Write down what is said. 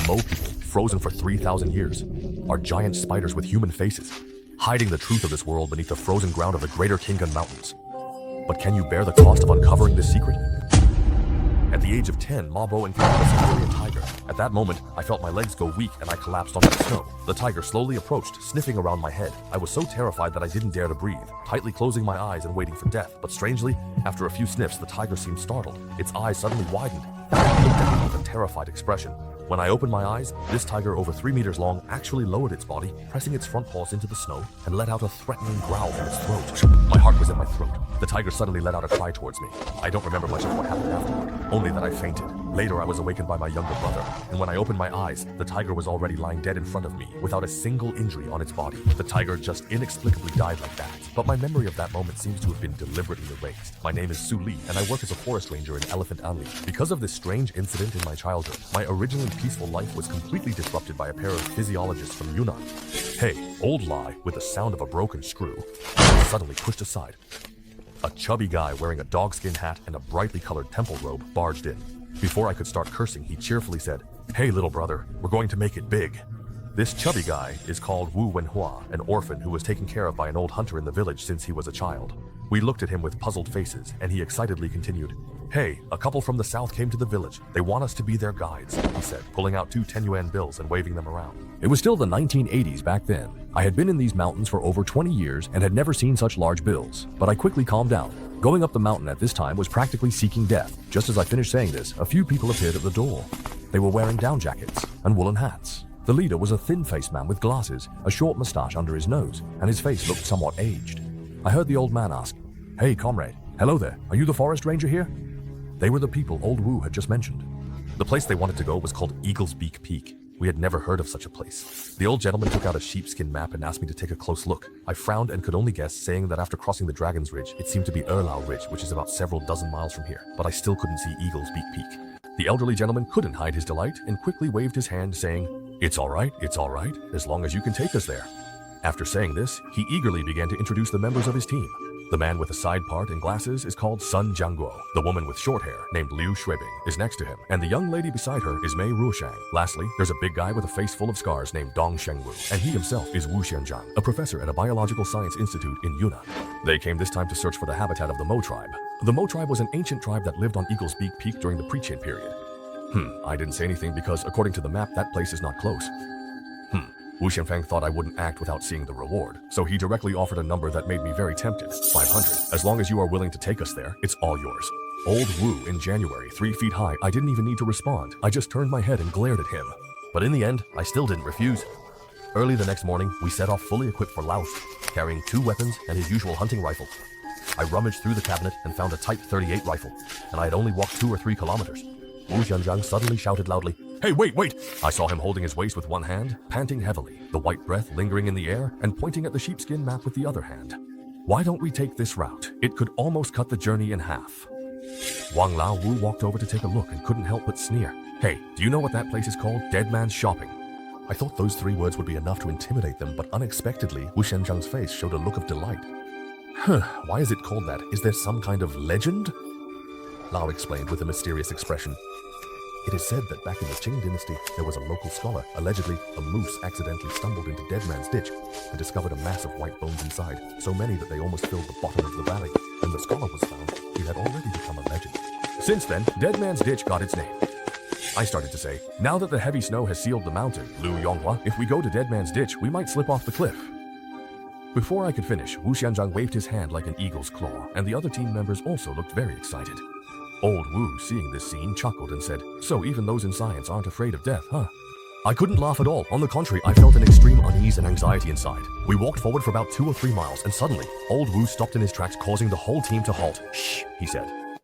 Mo people, frozen for 3,000 years, are giant spiders with human faces, hiding the truth of this world beneath the frozen ground of the greater Daxing'an Mountains. But can you bear the cost of uncovering this secret? At the age of 10, Mabo encountered a Siberian tiger. At that moment, I felt my legs go weak and I collapsed onto the snow. The tiger slowly approached, sniffing around my head. I was so terrified that I didn't dare to breathe, tightly closing my eyes and waiting for death. But strangely, after a few sniffs, the tiger seemed startled. Its eyes suddenly widened, and it looked at me with a terrified expression. When I opened my eyes, this tiger, over 3 meters long, actually lowered its body, pressing its front paws into the snow, and let out a threatening growl from its throat. My heart was in my throat. The tiger suddenly let out a cry towards me. I don't remember much of what happened afterward, only that I fainted. Later, I was awakened by my younger brother, and when I opened my eyes, the tiger was already lying dead in front of me, without a single injury on its body. The tiger just inexplicably died like that. But my memory of that moment seems to have been deliberately erased. My name is Su Li, and I work as a forest ranger in Daxing'an Unveiling. Because of this strange incident in my childhood, my originally peaceful life was completely disrupted by a pair of physiologists from Yunnan. Hey, old lie, with the sound of a broken screw, I was suddenly pushed aside. A chubby guy wearing a dogskin hat and a brightly colored temple robe barged in. Before I could start cursing, he cheerfully said, "Hey, little brother, we're going to make it big." This chubby guy is called Wu Wenhua, an orphan who was taken care of by an old hunter in the village since he was a child. We looked at him with puzzled faces, and he excitedly continued, "Hey, a couple from the south came to the village. They want us to be their guides," he said, pulling out 2 10-yuan bills and waving them around. It was still the 1980s back then. I had been in these mountains for over 20 years and had never seen such large bills, but I quickly calmed down. Going up the mountain at this time was practically seeking death. Just as I finished saying this, a few people appeared at the door. They were wearing down jackets and woolen hats. The leader was a thin-faced man with glasses, a short mustache under his nose, and his face looked somewhat aged. I heard the old man ask, "Hey, comrade, hello there, are you the forest ranger here?" They were the people old Wu had just mentioned. The place they wanted to go was called Eagle's Beak Peak. We had never heard of such a place. The old gentleman took out a sheepskin map and asked me to take a close look. I frowned and could only guess, saying that after crossing the Dragon's Ridge, it seemed to be Erlau Ridge, which is about several dozen miles from here, but I still couldn't see Eagle's Beak Peak. The elderly gentleman couldn't hide his delight and quickly waved his hand, saying, it's all right, as long as you can take us there." After saying this, he eagerly began to introduce the members of his team. The man with a side part and glasses is called Sun Jiangguo. The woman with short hair, named Liu Shuibing, is next to him, and the young lady beside her is Mei Ruoshang. Lastly, there's a big guy with a face full of scars named Dong Shengwu, and he himself is Wu Xianzhang, a professor at a biological science institute in Yunnan. They came this time to search for the habitat of the Mo tribe. The Mo tribe was an ancient tribe that lived on Eagle's Beak Peak during the pre-Qin period. I didn't say anything because, according to the map, that place is not close. Wu Xianfang thought I wouldn't act without seeing the reward, so he directly offered a number that made me very tempted, 500. As long as you are willing to take us there, it's all yours. Old Wu in January, 3 feet high, I didn't even need to respond. I just turned my head and glared at him. But in the end, I still didn't refuse. Early the next morning, we set off fully equipped for Laos, carrying 2 weapons and his usual hunting rifle. I rummaged through the cabinet and found a Type 38 rifle, and I had only walked 2 or 3 kilometers. Wu Xianzhang suddenly shouted loudly, "Hey, wait!" I saw him holding his waist with one hand, panting heavily, the white breath lingering in the air, and pointing at the sheepskin map with the other hand. "Why don't we take this route? It could almost cut the journey in half." Wang Lao Wu walked over to take a look and couldn't help but sneer. "Hey, do you know what that place is called? Dead Man's Shopping." I thought those 3 words would be enough to intimidate them, but unexpectedly, Wu Xianzhang's face showed a look of delight. Why is it called that? Is there some kind of legend?" Lao explained with a mysterious expression. "It is said that back in the Qing dynasty, there was a local scholar. Allegedly, a moose accidentally stumbled into Dead Man's Ditch and discovered a mass of white bones inside, so many that they almost filled the bottom of the valley. When the scholar was found, he had already become a legend. Since then, Dead Man's Ditch got its name." I started to say, "Now that the heavy snow has sealed the mountain, Liu Yonghua, if we go to Dead Man's Ditch, we might slip off the cliff." Before I could finish, Wu Xianzhang waved his hand like an eagle's claw, and the other team members also looked very excited. Old Wu, seeing this scene, chuckled and said, "So even those in science aren't afraid of death, huh?" I couldn't laugh at all. On the contrary, I felt an extreme unease and anxiety inside. We walked forward for about 2 or 3 miles, and suddenly, Old Wu stopped in his tracks, causing the whole team to halt. "Shh," he said.